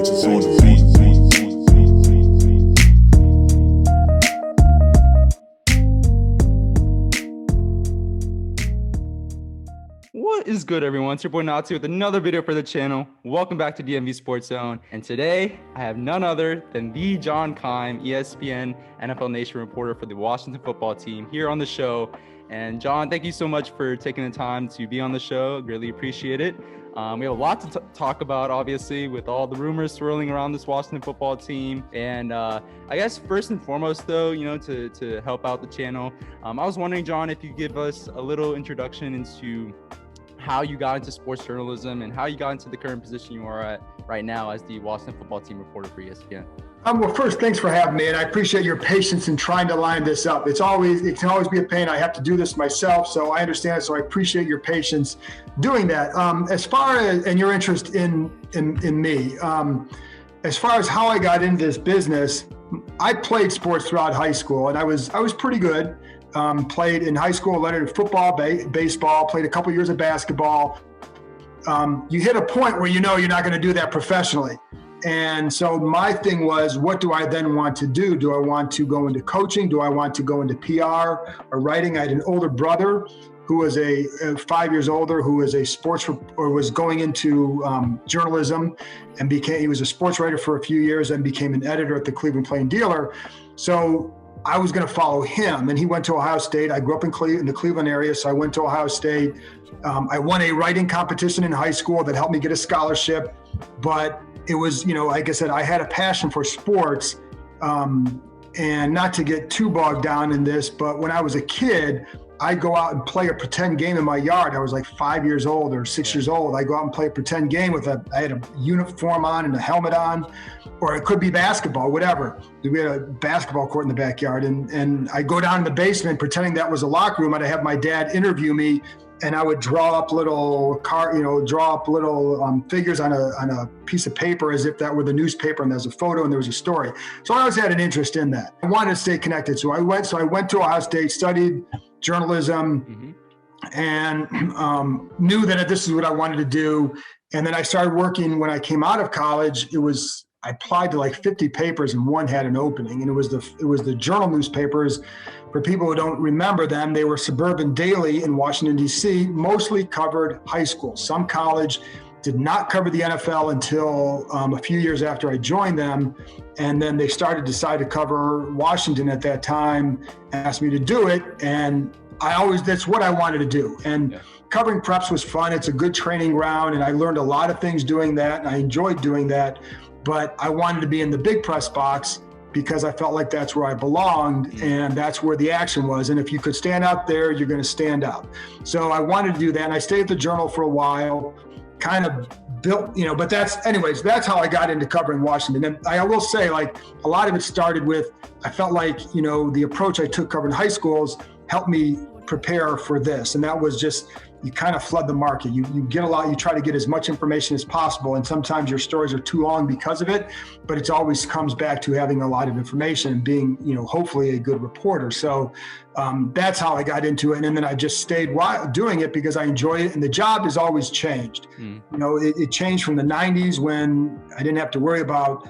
Untitled Zone. What is good, everyone? It's your boy Natsu with another video for the channel. Welcome back to DMVSportsZone. And today I have none other than the John Keim, ESPN NFL Nation reporter for the Washington Football Team here on the show. And John, thank you so much for taking the time to be on the show. Really appreciate it. We have a lot to talk about, obviously, with all the rumors swirling around this Washington Football Team. And I guess first and foremost, though, to help out the channel, I was wondering, John, if you give us a little introduction into how you got into sports journalism and how you got into the current position you are at right now as the Washington Football Team reporter for ESPN. Well, first, thanks for having me, and I appreciate your patience in trying to line this up. It can always be a pain. I have to do this myself, so I understand it. So I appreciate your patience doing that. As far as and your interest in me, as far as how I got into this business, I played sports throughout high school, and I was pretty good. Played in high school, led in football, baseball. Played a couple years of basketball. You hit a point where you know you're not going to do that professionally. And so my thing was, what do I then want to do? Do I want to go into coaching? Do I want to go into PR or writing? I had an older brother who was 5 years older, who was was going into journalism, and he was a sports writer for a few years and became an editor at the Cleveland Plain Dealer. So I was going to follow him, and he went to Ohio State. I grew up in the Cleveland area, so I went to Ohio State. I won a writing competition in high school that helped me get a scholarship, but it was, like I said, I had a passion for sports, and not to get too bogged down in this, but when I was a kid, I'd go out and play a pretend game in my yard. I was like 5 years old or 6 years old. I'd go out and play a pretend game I had a uniform on and a helmet on, or it could be basketball, whatever. We had a basketball court in the backyard, and I'd go down in the basement pretending that was a locker room. I'd have my dad interview me, and I would draw up little figures on a piece of paper as if that were the newspaper, and there's a photo and there was a story. So I always had an interest in that. I wanted to stay connected. So I went to Ohio State, studied journalism, and knew that this is what I wanted to do. And then I started working when I came out of college. I applied to like 50 papers and one had an opening, and it was the journal newspapers. For people who don't remember them, they were Suburban Daily in Washington, D.C., mostly covered high school. Some college did not cover the NFL until a few years after I joined them. And then they decided to cover Washington at that time, asked me to do it. And that's what I wanted to do. And covering preps was fun. It's a good training ground. And I learned a lot of things doing that. And I enjoyed doing that. But I wanted to be in the big press box because I felt like that's where I belonged and that's where the action was. And if you could stand out there, you're going to stand out. So I wanted to do that. And I stayed at the Journal for a while, kind of built, but that's how I got into covering Washington. And I will say, like, a lot of it started with, I felt like, the approach I took covering high schools helped me prepare for this. And that was just, you kind of flood the market. You get a lot, you try to get as much information as possible. And sometimes your stories are too long because of it, but it always comes back to having a lot of information and being, hopefully a good reporter. So that's how I got into it. And then I just stayed doing it because I enjoy it. And the job has always changed. It changed from the 90s when I didn't have to worry about,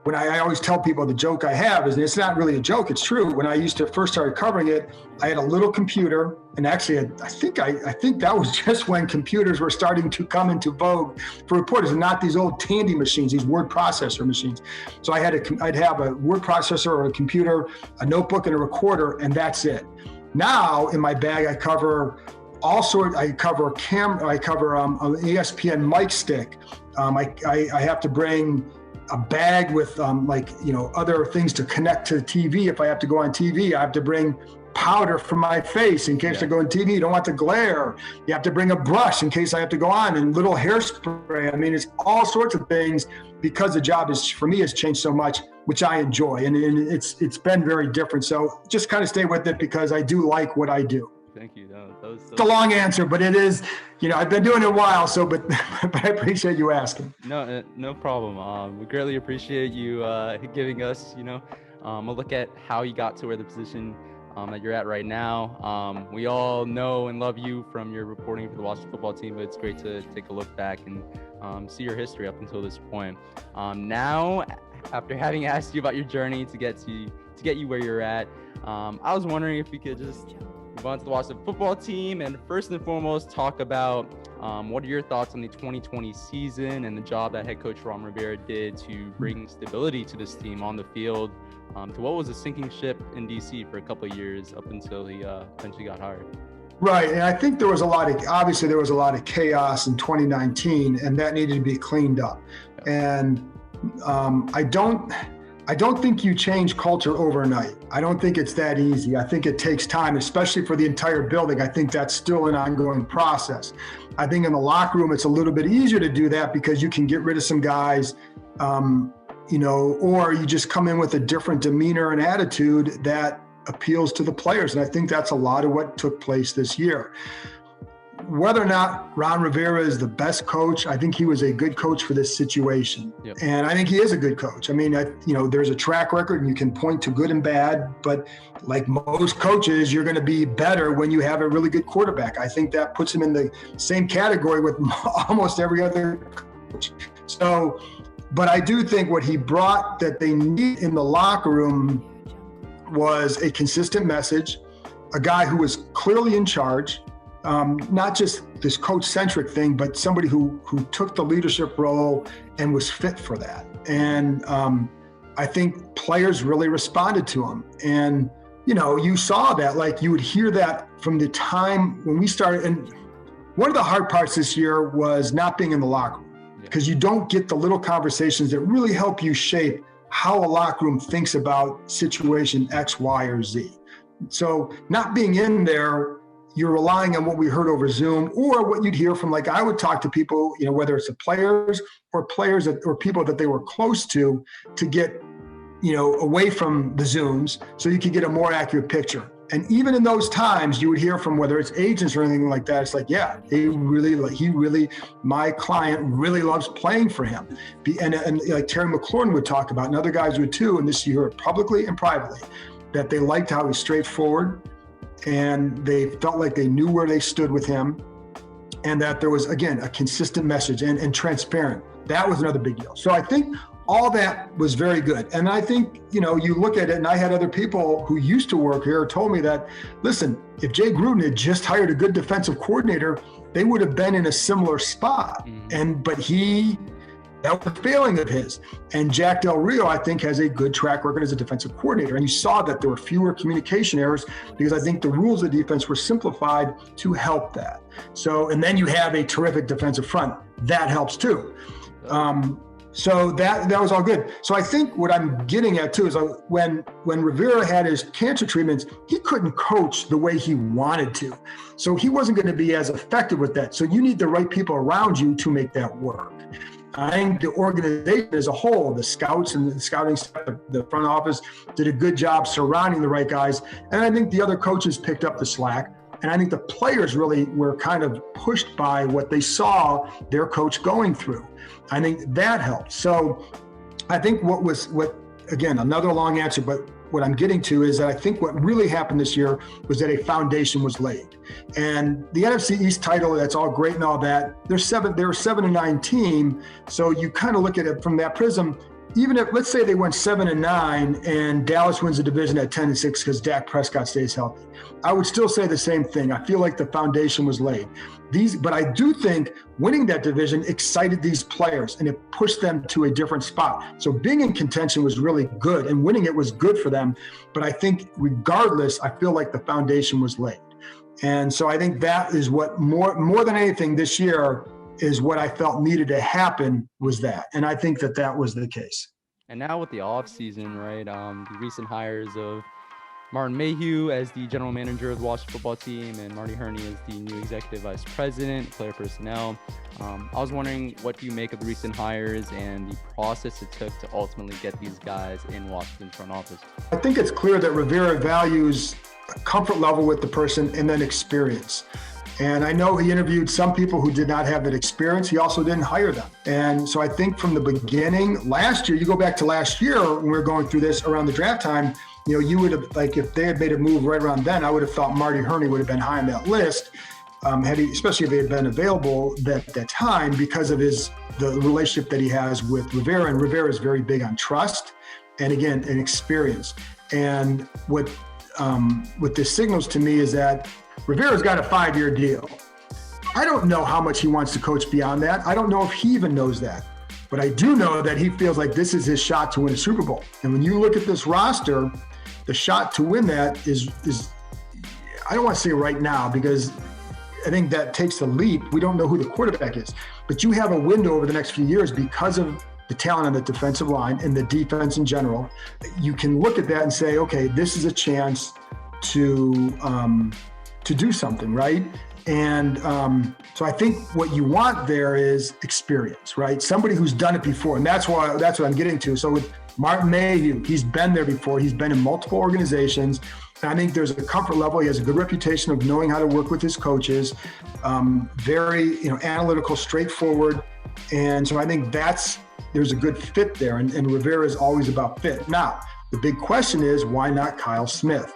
when I always tell people the joke I have is, and it's not really a joke, it's true. When I used to first started covering it, I had a little computer, and actually I think that was just when computers were starting to come into vogue for reporters, and not these old Tandy machines, these word processor machines. So I'd have a word processor or a computer, a notebook, and a recorder, and that's it. Now in my bag, I cover all sorts. I cover camera. I cover an ESPN mic stick. I have to bring a bag with other things to connect to the TV. If I have to go on TV, I have to bring powder for my face in case I go on TV. You don't want the glare. You have to bring a brush in case I have to go on, and little hairspray. It's all sorts of things because the job for me has changed so much, which I enjoy, and it's been very different. So just kind of stay with it because I do like what I do. Thank you. It's a long answer, but it is, I've been doing it a while, but I appreciate you asking. No problem. We greatly appreciate you giving us, a look at how you got to where the position that you're at right now. We all know and love you from your reporting for the Washington Football Team, but it's great to take a look back and see your history up until this point. Now, after having asked you about your journey to get you where you're at, I was wondering if we could just move on to the Washington Football Team, and first and foremost talk about what are your thoughts on the 2020 season and the job that head coach Ron Rivera did to bring stability to this team on the field, to what was a sinking ship in DC for a couple of years up until he eventually got hired. Right, and I think there was a lot of chaos in 2019, and that needed to be cleaned up. And I don't think you change culture overnight. I don't think it's that easy. I think it takes time, especially for the entire building. I think that's still an ongoing process. I think in the locker room, it's a little bit easier to do that because you can get rid of some guys, or you just come in with a different demeanor and attitude that appeals to the players. And I think that's a lot of what took place this year. Whether or not Ron Rivera is the best coach, I think he was a good coach for this situation. Yep. And I think he is a good coach. I mean, there's a track record and you can point to good and bad, but like most coaches, you're going to be better when you have a really good quarterback. I think that puts him in the same category with almost every other coach. So, but I do think what he brought that they need in the locker room was a consistent message, a guy who was clearly in charge, not just this coach-centric thing, but somebody who took the leadership role and was fit for that. And I think players really responded to him. And, you saw that, like you would hear that from the time when we started. And one of the hard parts this year was not being in the locker room, because you don't get the little conversations that really help you shape how a locker room thinks about situation X, Y, or Z. So not being in there, you're relying on what we heard over Zoom or what you'd hear from, like, I would talk to people, whether it's the players or people that they were close to get, away from the Zooms so you could get a more accurate picture. And even in those times, you would hear from, whether it's agents or anything like that, it's like, yeah, my client really loves playing for him. And like Terry McLaurin would talk about, and other guys would too, and this you hear publicly and privately, that they liked how he was straightforward and they felt like they knew where they stood with him, and that there was, again, a consistent message and transparent. That was another big deal. So I think all that was very good. And I think, you look at it, and I had other people who used to work here told me that, listen, if Jay Gruden had just hired a good defensive coordinator, they would have been in a similar spot. Mm-hmm. But that was a failing of his. And Jack Del Rio, I think, has a good track record as a defensive coordinator. And you saw that there were fewer communication errors because I think the rules of defense were simplified to help that. So, and then you have a terrific defensive front. That helps too. So that was all good. So I think what I'm getting at too is when Rivera had his cancer treatments, he couldn't coach the way he wanted to. So he wasn't going to be as effective with that. So you need the right people around you to make that work. I think the organization as a whole, the scouts and the scouting staff, the front office did a good job surrounding the right guys. And I think the other coaches picked up the slack. And I think the players really were kind of pushed by what they saw their coach going through. I think that helped. So I think again, another long answer, but what I'm getting to is that I think what really happened this year was that a foundation was laid. And the NFC East title, that's all great and all that. They're a 7-9 team. So you kind of look at it from that prism. Even if, let's say they went 7-9 and Dallas wins the division at 10-6 because Dak Prescott stays healthy, I would still say the same thing. I feel like the foundation was laid. But I do think winning that division excited these players and it pushed them to a different spot. So being in contention was really good and winning it was good for them. But I think regardless, I feel like the foundation was laid. And so I think that is what more than anything this year is what I felt needed to happen was that. And I think that was the case. And now with the offseason, right, the recent hires of Martin Mayhew as the general manager of the Washington Football Team and Marty Hurney as the new executive vice president, player personnel. I was wondering, what do you make of the recent hires and the process it took to ultimately get these guys in Washington's front office? I think it's clear that Rivera values comfort level with the person and then experience. And I know he interviewed some people who did not have that experience. He also didn't hire them. And so I think from the beginning, last year, you go back to last year when we were going through this around the draft time, you would have, like, if they had made a move right around then, I would have thought Marty Hurney would have been high on that list. especially if they had been available at that time, because of the relationship that he has with Rivera. And Rivera is very big on trust and, again, an experience. And what this signals to me is that Rivera's got a 5-year deal. I don't know how much he wants to coach beyond that. I don't know if he even knows that. But I do know that he feels like this is his shot to win a Super Bowl. And when you look at this roster, the shot to win that is I don't want to say right now, because I think that takes a leap. We don't know who the quarterback is. But you have a window over the next few years because of the talent on the defensive line and the defense in general. You can look at that and say, okay, this is a chance to do something, right? And so I think what you want there is experience, right? Somebody who's done it before. And that's what I'm getting to. So with Martin Mayhew, he's been there before. He's been in multiple organizations. And I think there's a comfort level. He has a good reputation of knowing how to work with his coaches, very analytical, straightforward. And so I think there's a good fit there. And Rivera is always about fit. Now, the big question is, why not Kyle Smith?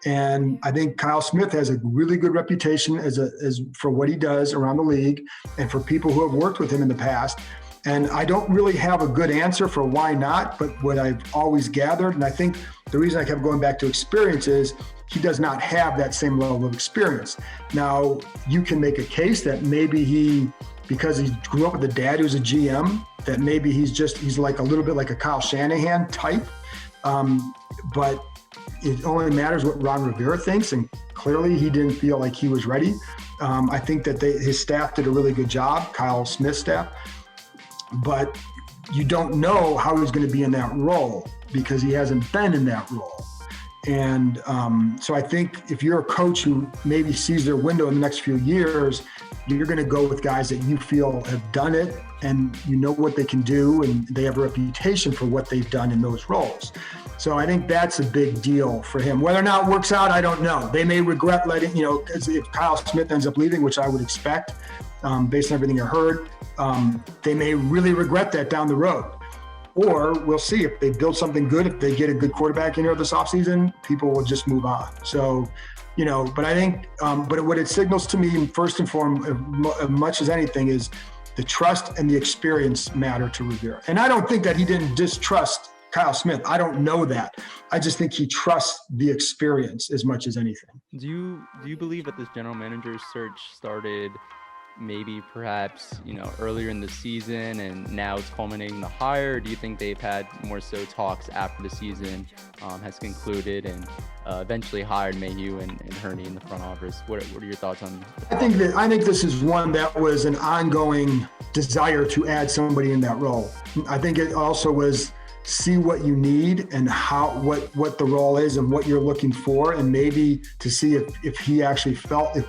And I think Kyle Smith has a really good reputation as for what he does around the league and for people who have worked with him in the past. And I don't really have a good answer for why not, but what I've always gathered, and I think the reason I kept going back to experience is he does not have that same level of experience. Now, you can make a case that maybe because he grew up with a dad who's a GM, that maybe he's like a little bit like a Kyle Shanahan type. But it only matters what Ron Rivera thinks, and clearly he didn't feel like he was ready. I think that his staff did a really good job, Kyle Smith's staff, but you don't know how he's going to be in that role because he hasn't been in that role. And so I think if you're a coach who maybe sees their window in the next few years, you're going to go with guys that you feel have done it and you know what they can do, and they have a reputation for what they've done in those roles. So I think that's a big deal for him. Whether or not it works out, I don't know. They may regret letting, because if Kyle Smith ends up leaving, which I would expect based on everything I heard, they may really regret that down the road. Or we'll see if they build something good, if they get a good quarterback in here this offseason, people will just move on. So, but I think, but what it signals to me first and foremost, as much as anything, is the trust and the experience matter to Rivera. And I don't think that he didn't distrust Kyle Smith. I don't know that. I just think he trusts the experience as much as anything. Do you believe that this general manager search started maybe perhaps earlier in the season and now it's culminating the hire? Or do you think they've had more so talks after the season has concluded and eventually hired Mayhew and Hurney in the front office? What are your thoughts on that? I think this is one that was an ongoing desire to add somebody in that role. I think it also was see what you need and what the role is and what you're looking for, and maybe to see if he actually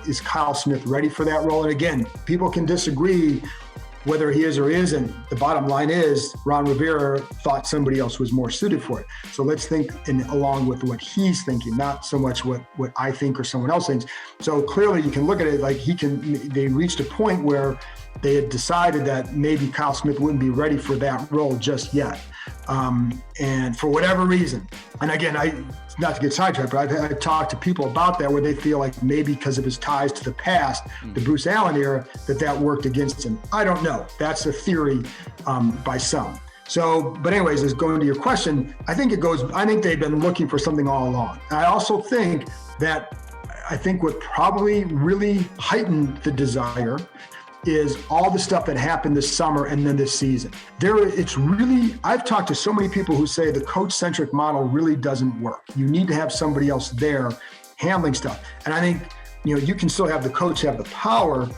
is Kyle Smith ready for that role. And again, people can disagree whether he is or isn't. The bottom line is Ron Rivera thought somebody else was more suited for it. So let's think along with what he's thinking, not so much what I think or someone else thinks. So clearly you can look at it like they reached a point where they had decided that maybe Kyle Smith wouldn't be ready for that role just yet. And for whatever reason, and again, not to get sidetracked, but I've talked to people about that where they feel like maybe because of his ties to the past, the Bruce Allen era, that worked against him. I don't know. That's a theory by some. So, but anyways, as going to your question, I think they've been looking for something all along. I also think what probably really heightened the desire is all the stuff that happened this summer and then this season. I've talked to so many people who say the coach-centric model really doesn't work. You need to have somebody else there handling stuff. And I think, you can still have the coach have the power,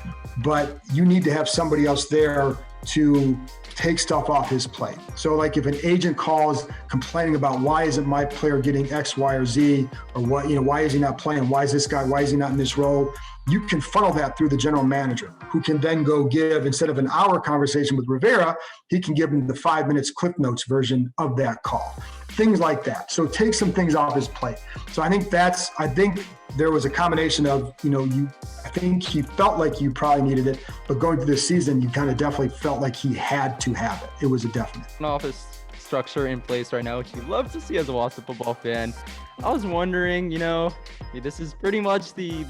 but you need to have somebody else there to take stuff off his plate. So like if an agent calls complaining about why isn't my player getting X, Y, or Z, or why is he not playing? Why is he not in this role? You can funnel that through the general manager, who can then go give, instead of an hour conversation with Rivera, he can give him the 5 minutes Cliff Notes version of that call. Things like that. So take some things off his plate. So I think there was a combination of, I think he felt like you probably needed it, but going through this season, you kind of definitely felt like he had to have it. It was a definite. An office structure in place right now, which you love to see as a Washington football fan. I was wondering, this is pretty much the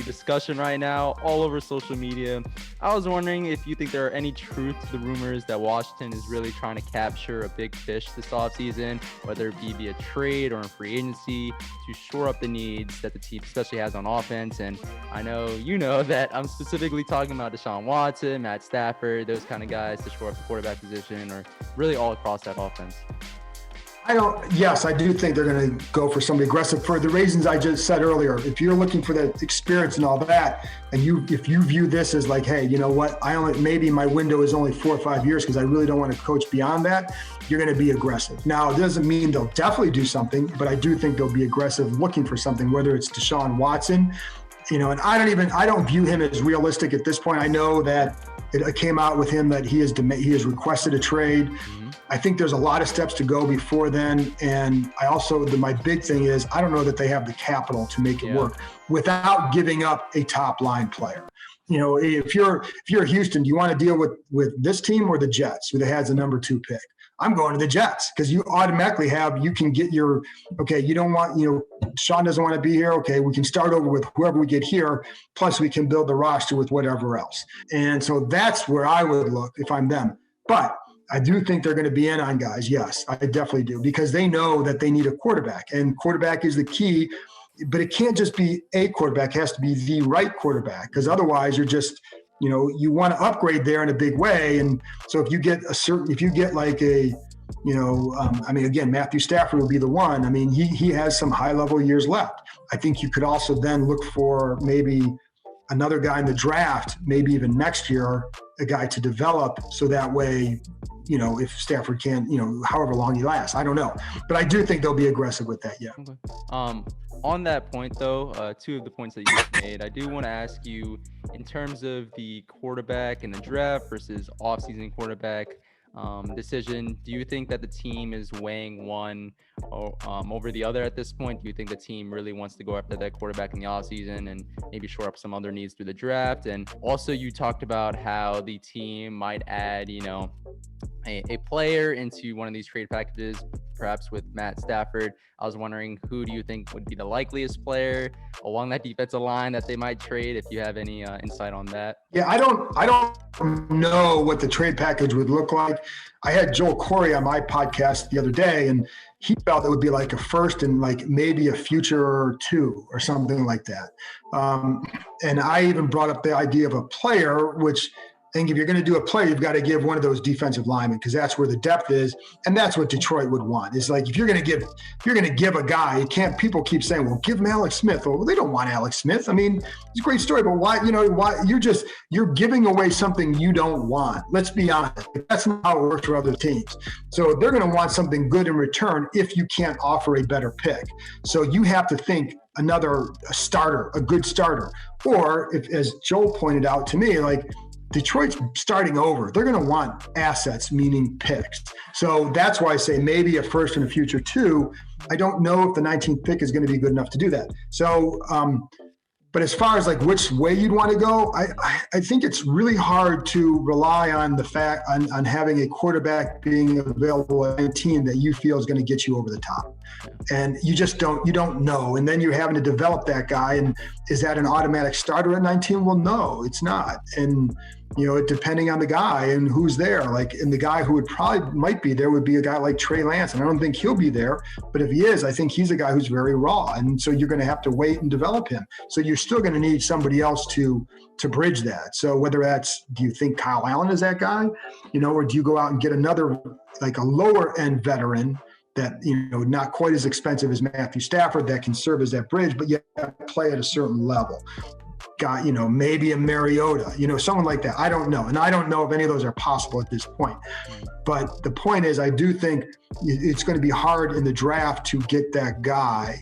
discussion right now all over social media. I was wondering if you think there are any truth to the rumors that Washington is really trying to capture a big fish this offseason, whether it be via trade or in free agency, to shore up the needs that the team especially has on offense. And I know that I'm specifically talking about Deshaun Watson, Matt Stafford, those kind of guys to shore up the quarterback position, or really all across that offense. Yes, I do think they're going to go for somebody aggressive for the reasons I just said earlier. If you're looking for that experience and all that, and if you view this as like, hey, you know what, maybe my window is only 4 or 5 years because I really don't want to coach beyond that, you're going to be aggressive. Now, it doesn't mean they'll definitely do something, but I do think they'll be aggressive looking for something, whether it's Deshaun Watson, and I don't view him as realistic at this point. I know that it came out with him that he has requested a trade. Mm-hmm. I think there's a lot of steps to go before then. And I also, my big thing is, I don't know that they have the capital to make it work without giving up a top line player. If you're Houston, do you want to deal with this team or the Jets, who has a number 2 pick? I'm going to the Jets because you automatically you can get you don't want, Sean doesn't want to be here. Okay, we can start over with whoever we get here. Plus we can build the roster with whatever else. And so that's where I would look if I'm them. But I do think they're going to be in on guys. Yes, I definitely do, because they know that they need a quarterback, and quarterback is the key. But it can't just be a quarterback; it has to be the right quarterback, because otherwise you're just, you want to upgrade there in a big way. And so if you get like a, again, Matthew Stafford will be the one. I mean, he has some high level years left. I think you could also then look for maybe another guy in the draft, maybe even next year, a guy to develop, so that way, if Stafford can, however long he lasts, I don't know. But I do think they'll be aggressive with that, yeah. Okay. On that point, though, 2 of the points that you made, I do want to ask you, in terms of the quarterback in the draft versus offseason quarterback decision, do you think that the team is weighing one over the other at this point? Do you think the team really wants to go after that quarterback in the offseason and maybe shore up some other needs through the draft? And also, you talked about how the team might add, a player into one of these trade packages, perhaps with Matt Stafford. I was wondering, who do you think would be the likeliest player along that defensive line that they might trade, if you have any insight on that? Yeah, I don't know what the trade package would look like. I had Joel Corey on my podcast the other day, and he felt it would be like a first and like maybe a future 2 or something like that. And I even brought up the idea of a player, which I think if you're going to do a play, you've got to give one of those defensive linemen, because that's where the depth is, and that's what Detroit would want. It's like if you're going to give a guy, people keep saying, "Well, give him Alex Smith." Well, they don't want Alex Smith. I mean, it's a great story, but why you're giving away something you don't want? Let's be honest. That's not how it works for other teams. So they're going to want something good in return if you can't offer a better pick. So you have to think a good starter, or if, as Joel pointed out to me, like, Detroit's starting over. They're going to want assets, meaning picks. So that's why I say maybe a first and a future 2. I don't know if the 19th pick is going to be good enough to do that. So, but as far as like which way you'd want to go, I think it's really hard to rely on the fact on having a quarterback being available at 19 that you feel is going to get you over the top. And you don't know. And then you're having to develop that guy. And is that an automatic starter at 19? Well, no, it's not. And, depending on the guy and who's there, like, and the guy who might be there would be a guy like Trey Lance. And I don't think he'll be there, but if he is, I think he's a guy who's very raw. And so you're going to have to wait and develop him. So you're still going to need somebody else to bridge that. So whether that's, do you think Kyle Allen is that guy, or do you go out and get another, like a lower end veteran that, not quite as expensive as Matthew Stafford, that can serve as that bridge, but yet play at a certain level? Got, maybe a Mariota, someone like that. I don't know. And I don't know if any of those are possible at this point. But the point is, I do think it's going to be hard in the draft to get that guy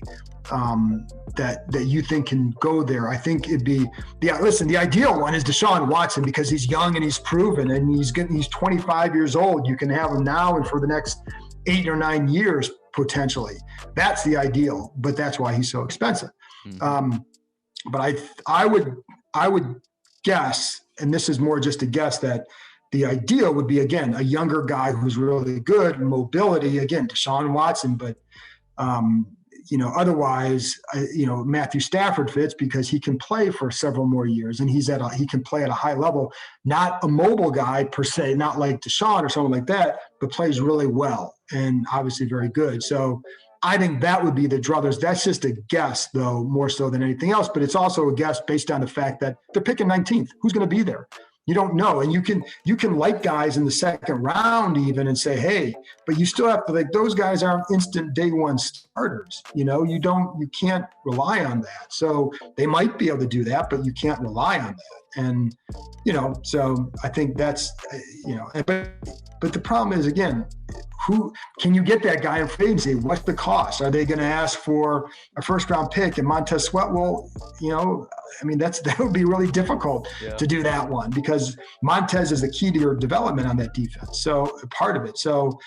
that you think can go there. I think it'd be, the ideal one is Deshaun Watson, because he's young and he's proven, and he's 25 years old. You can have him now and for the next 8 or 9 years, potentially. That's the ideal, but that's why he's so expensive. Mm-hmm. But I would guess, and this is more just a guess, that the ideal would be, again, a younger guy who's really good, mobility, again, Deshaun Watson, but otherwise, Matthew Stafford fits because he can play for several more years, and he can play at a high level. Not a mobile guy per se, not like Deshaun or someone like that, but plays really well and obviously very good. So I think that would be the druthers. That's just a guess, though, more so than anything else. But it's also a guess based on the fact that they're picking 19th. Who's going to be there? You don't know. And you can like guys in the second round even and say, hey, but you still have to, like, those guys aren't instant day one starters. You can't rely on that. So they might be able to do that, but you can't rely on that. And, so I think that's, but the problem is, again, who can you get that guy in free agency? What's the cost? Are they going to ask for a first round pick and Montez Sweat? Well, that would be really difficult to do that one, because Montez is the key to your development on that defense. So part of it. So,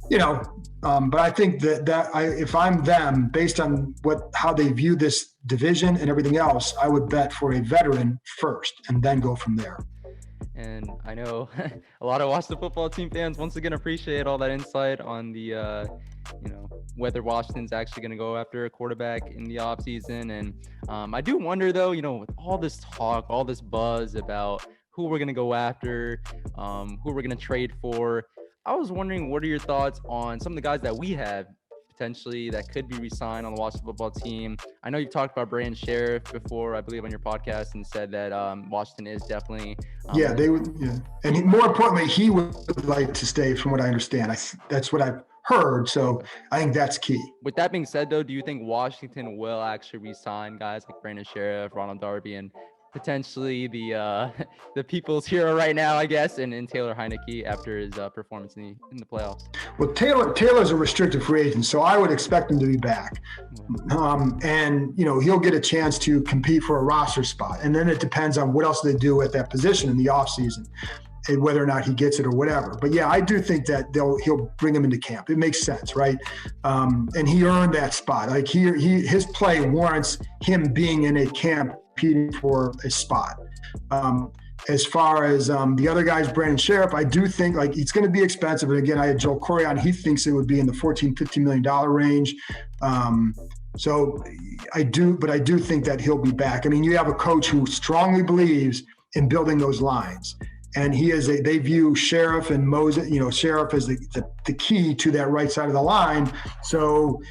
but I think if I'm them, based on how they view this division and everything else, I would bet for a veteran first and then go from there. And I know a lot of Washington Football Team fans once again appreciate all that insight on the, whether Washington's actually going to go after a quarterback in the offseason. And I do wonder, though, with all this talk, all this buzz about who we're going to go after, who we're going to trade for, I was wondering, what are your thoughts on some of the guys that we have potentially that could be re-signed on the Washington Football Team? I know you've talked about Brandon Sheriff before, I believe, on your podcast, and said that Washington is definitely they would, and more importantly, he would like to stay, from what I understand. That's what I've heard, so I think that's key. With that being said, though, do you think Washington will actually re-sign guys like Brandon Sheriff, Ronald Darby, and potentially the people's hero right now, I guess, and Taylor Heineke after his performance in the playoffs? Well, Taylor's a restricted free agent, so I would expect him to be back. And he'll get a chance to compete for a roster spot, and then it depends on what else they do at that position in the offseason, and whether or not he gets it or whatever. But yeah, I do think that he'll bring him into camp. It makes sense, right? And he earned that spot. Like his play warrants him being in a camp competing for a spot. As far as the other guys, Brandon Sheriff, I do think it's going to be expensive. And again, I had Joel Corey on. He thinks it would be in the $14-15 million range. So I do think that he'll be back. I mean, you have a coach who strongly believes in building those lines. And they view Sheriff and Moses, Sheriff as the key to that right side of the line. So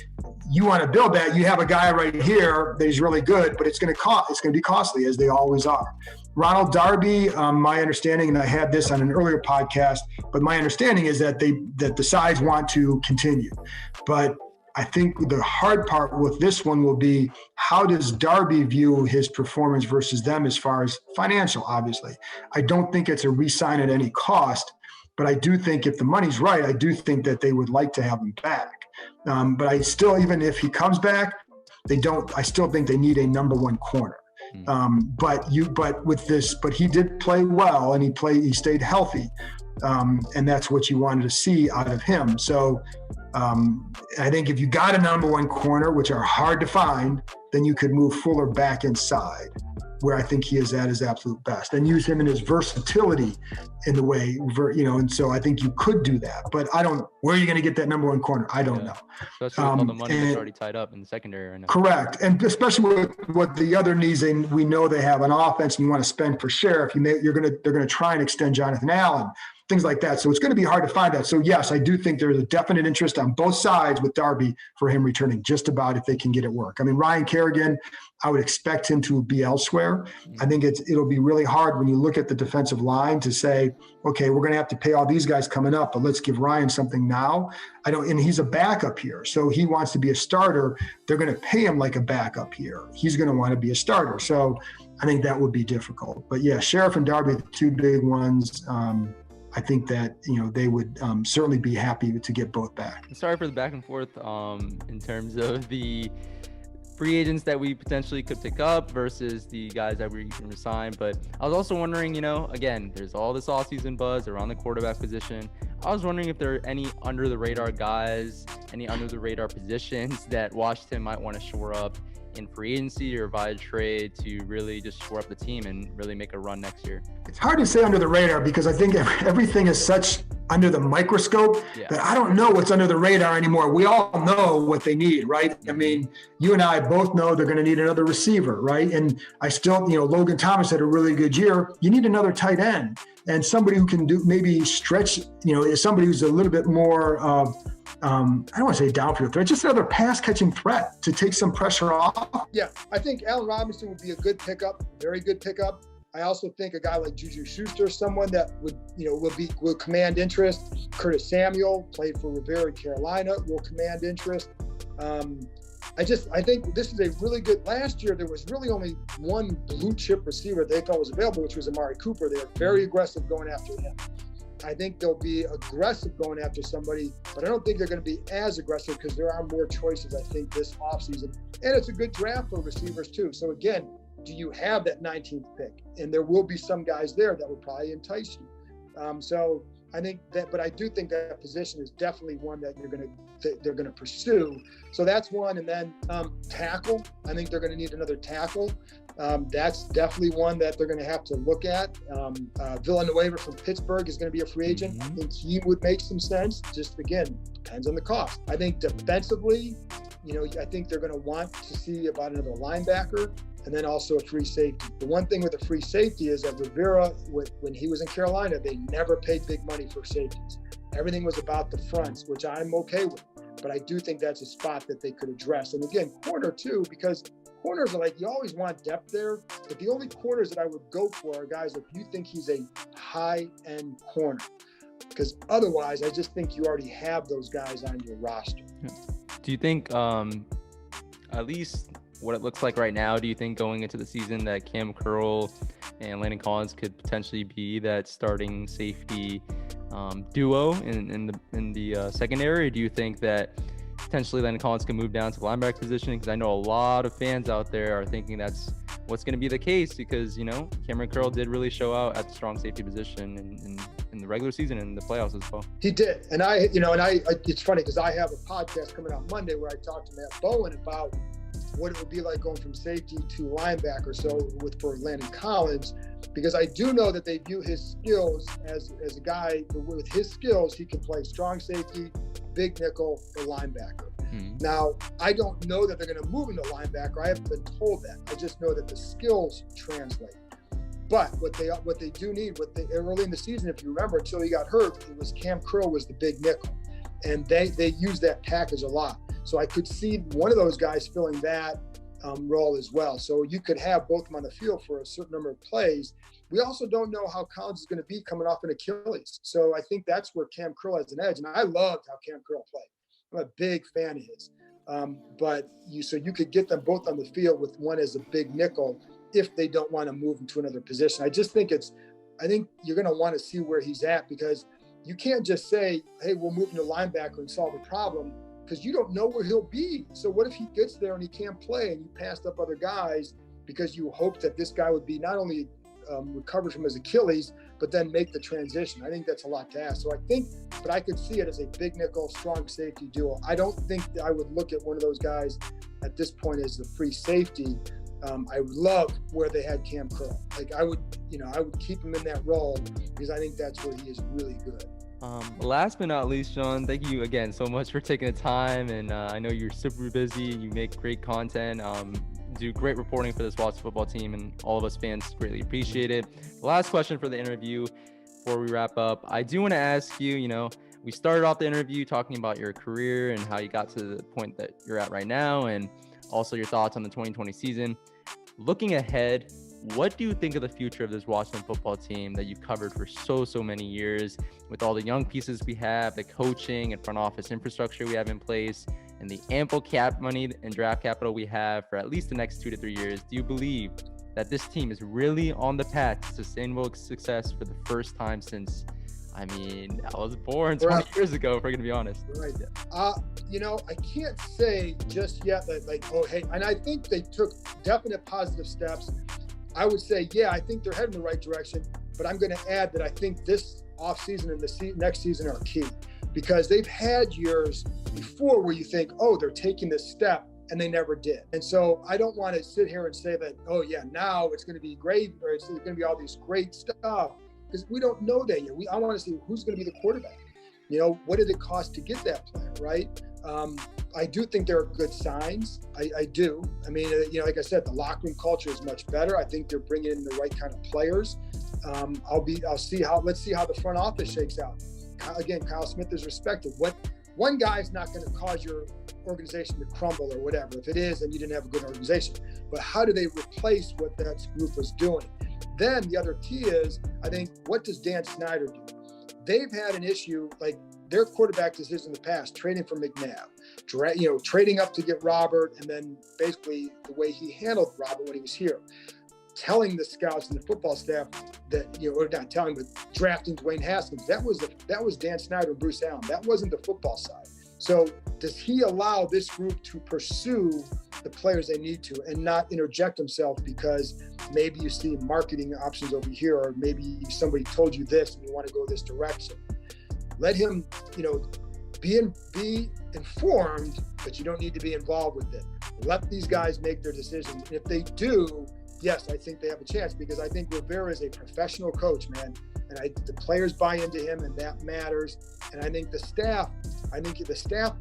you want to build that. You have a guy right here that is really good, but it's going to be costly, as they always are. Ronald Darby, my understanding, and I had this on an earlier podcast, but my understanding is that the sides want to continue. But I think the hard part with this one will be, how does Darby view his performance versus them as far as financial, obviously. I don't think it's a re-sign at any cost, but I do think if the money's right, I do think that they would like to have him back. But I still, even if he comes back, I still think they need a number one corner. But he did play well, and he stayed healthy. And that's what you wanted to see out of him. So I think if you got a number one corner, which are hard to find, then you could move Fuller back inside, where I think he is at his absolute best, and use him in his versatility in the way, and so I think you could do that. But where are you going to get that number one corner? I don't know. Especially with all the money that's already tied up in the secondary right now. Correct. And especially with what the other needs we know they have on offense, and you want to spend for Sheriff, they're going to try and extend Jonathan Allen, things like that. So it's going to be hard to find that. So yes, I do think there's a definite interest on both sides with Darby for him returning, just about, if they can get it work. I mean, Ryan Kerrigan, I would expect him to be elsewhere. I think it'll be really hard when you look at the defensive line to say, okay, we're going to have to pay all these guys coming up, but let's give Ryan something now. And he's a backup here. So he wants to be a starter. They're going to pay him like a backup here. He's going to want to be a starter. So I think that would be difficult. But yeah, Sheriff and Darby, the two big ones. I think that, they would certainly be happy to get both back. Sorry for the back and forth in terms of the free agents that we potentially could pick up versus the guys that we can resign. But I was also wondering, again, there's all this offseason buzz around the quarterback position. I was wondering if there are any under the radar guys, any under the radar positions that Washington might want to shore up in free agency or via trade to really just shore up the team and really make a run next year? It's hard to say under the radar because I think everything is such under the microscope that I don't know what's under the radar anymore. We all know what they need, right? I mean, you and I both know they're going to need another receiver, right? And I still, Logan Thomas had a really good year. You need another tight end and somebody who can do maybe stretch, somebody who's a little bit more I don't want to say downfield threat, just another pass catching threat to take some pressure off. Yeah, I think Allen Robinson would be a good pickup, very good pickup. I also think a guy like Juju Schuster, someone that will command interest. Curtis Samuel played for Rivera in Carolina, will command interest. I think this is a really good. Last year there was really only one blue chip receiver they thought was available, which was Amari Cooper. They were very aggressive going after him. I think they'll be aggressive going after somebody, but I don't think they're going to be as aggressive because there are more choices, I think, this offseason. And it's a good draft for receivers, too. So, again, do you have that 19th pick? And there will be some guys there that will probably entice you. So I think that, but I do think that position is definitely one that they're going to pursue. So that's one. And then tackle, I think they're going to need another tackle. That's definitely one that they're going to have to look at. Villanueva from Pittsburgh is going to be a free agent. I think he would make some sense. Just, again, depends on the cost. I think defensively, I think they're going to want to see about another linebacker and then also a free safety. The one thing with a free safety is that Rivera, when he was in Carolina, they never paid big money for safeties. Everything was about the fronts, which I'm okay with. But I do think that's a spot that they could address. And again, corner too, because corners are like, you always want depth there, but the only corners that I would go for are guys if you think he's a high-end corner, because otherwise I just think you already have those guys on your roster. Do you think, at least what it looks like right now, do you think going into the season that Cam Curl and Landon Collins could potentially be that starting safety duo in the secondary? Or do you think that potentially Landon Collins can move down to the linebacker position? Because I know a lot of fans out there are thinking that's what's going to be the case because, Cameron Curl did really show out at the strong safety position in the regular season and the playoffs as well. He did. And it's funny because I have a podcast coming out Monday where I talked to Matt Bowen about what it would be like going from safety to linebacker. So for Landon Collins, because I do know that they view his skills as a guy with his skills, he can play strong safety, big nickel, or linebacker. Now, I don't know that they're going to move him to linebacker. I haven't been told that. I just know that the skills translate. But what they do need, early in the season, if you remember, until he got hurt, it was Cam Curl was the big nickel. And they use that package a lot. So I could see one of those guys filling that role as well. So you could have both of them on the field for a certain number of plays. We also don't know how Collins is going to be coming off an Achilles. So I think that's where Cam Curl has an edge. And I loved how Cam Curl played. I'm a big fan of his. But you could get them both on the field with one as a big nickel if they don't want to move him to another position. I think you're going to want to see where he's at because you can't just say, hey, we'll move him to linebacker and solve the problem, because you don't know where he'll be. So what if he gets there and he can't play and you passed up other guys because you hope that this guy would be not only recovered from his Achilles, but then make the transition? I think that's a lot to ask. So but I could see it as a big nickel, strong safety duo. I don't think that I would look at one of those guys at this point as the free safety. I love where they had Cam Curl. I would keep him in that role because I think that's where he is really good. Last but not least, Sean, thank you again so much for taking the time. And I know you're super busy. You make great content, do great reporting for this Washington football team, and all of us fans greatly appreciate it. The last question for the interview before we wrap up, I do want to ask you, we started off the interview talking about your career and how you got to the point that you're at right now, and also your thoughts on the 2020 season. Looking ahead, what do you think of the future of this Washington football team that you've covered for so many years, with all the young pieces we have, the coaching and front office infrastructure we have in place, and the ample cap money and draft capital we have for at least the next 2 to 3 years? Do you believe that this team is really on the path to sustainable success for the first time since, I was born 20 years ago, if we're going to be honest? Right. I can't say just yet that and I think they took definite positive steps. I would say, yeah, I think they're heading in the right direction, but I'm going to add that I think this offseason and the next season are key, because they've had years before where you think, oh, they're taking this step, and they never did. And so I don't want to sit here and say that, oh yeah, now it's going to be great, or it's going to be all these great stuff, because we don't know that yet. I want to see who's going to be the quarterback. What did it cost to get that player, right? I do think there are good signs. I do. I mean, like I said, the locker room culture is much better. I think they're bringing in the right kind of players. Let's see how the front office shakes out. Again, Kyle Smith is respected. One guy's not going to cause your organization to crumble or whatever. If it is, then you didn't have a good organization. But how do they replace what that group was doing? Then the other key is, I think, what does Dan Snyder do? They've had an issue, like their quarterback decisions in the past, trading for McNabb, trading up to get Robert, and then basically the way he handled Robert when he was here, telling the scouts and the football staff that, or not telling, but drafting Dwayne Haskins. That was Dan Snyder and Bruce Allen. That wasn't the football side. So does he allow this group to pursue the players they need to and not interject himself because maybe you see marketing options over here, or maybe somebody told you this and you want to go this direction? Let him, be informed, but you don't need to be involved with it. Let these guys make their decisions. And if they do, yes, I think they have a chance, because I think Rivera is a professional coach, man. And the players buy into him, and that matters. And I think the staff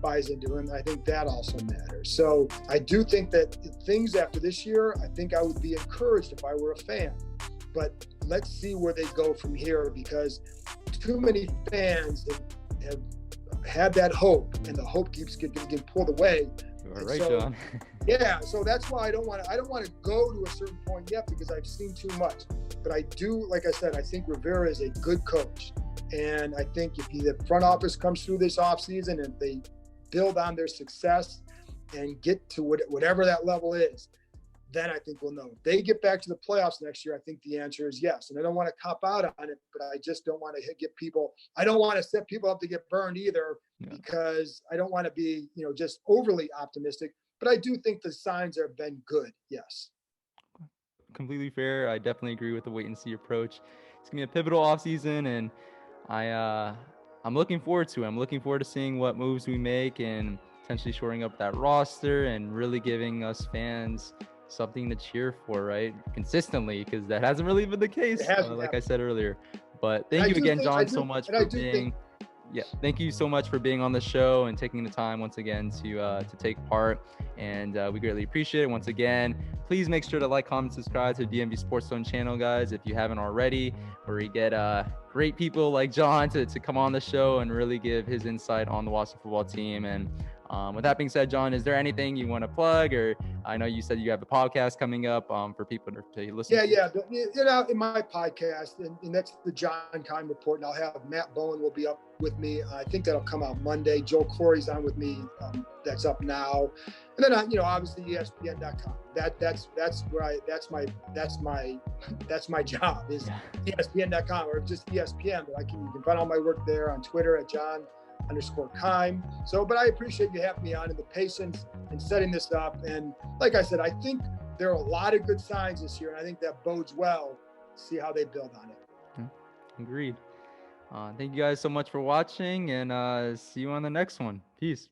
buys into him. I think that also matters. So I do think that things after this year, I think I would be encouraged if I were a fan. But let's see where they go from here, because too many fans have had that hope, and the hope keeps getting pulled away. You're right, John. Yeah, so that's why I don't want to go to a certain point yet, because I've seen too much. But I do, like I said, I think Rivera is a good coach. And I think if the front office comes through this offseason and they build on their success and get to whatever that level is, then I think we'll know. If they get back to the playoffs next year, I think the answer is yes. And I don't want to cop out on it, but I just don't want to I don't want to set people up to get burned either, because I don't want to be, just overly optimistic. But I do think the signs have been good, yes. Completely fair. I definitely agree with the wait and see approach. It's gonna be a pivotal offseason, and I'm looking forward to it. I'm looking forward to seeing what moves we make and potentially shoring up that roster and really giving us fans something to cheer for, right? Consistently, because that hasn't really been the case, like I said earlier. But thank you again, John, so much for being. Thank you so much for being on the show and taking the time once again to take part. And we greatly appreciate it. Once again, please make sure to like, comment, subscribe to the DMV Sports Zone channel, guys, if you haven't already, where we get great people like John to come on the show and really give his insight on the Washington Football Team. And with that being said, John, is there anything you want to plug? Or I know you said you have the podcast coming up for people to listen to. Yeah. In my podcast, and that's the John Keim Report, and I'll have Matt Bowen will be up with me. I think that'll come out Monday. Joel Corey's on with me. That's up now. And then, obviously ESPN.com. That's my job is ESPN.com, or just ESPN. But you can find all my work there on Twitter at John_Keim. So, but I appreciate you having me on, and the patience in setting this up. And like I said, I think there are a lot of good signs this year, and I think that bodes well. See how they build on it. Agreed. Thank you guys so much for watching, and see you on the next one. Peace.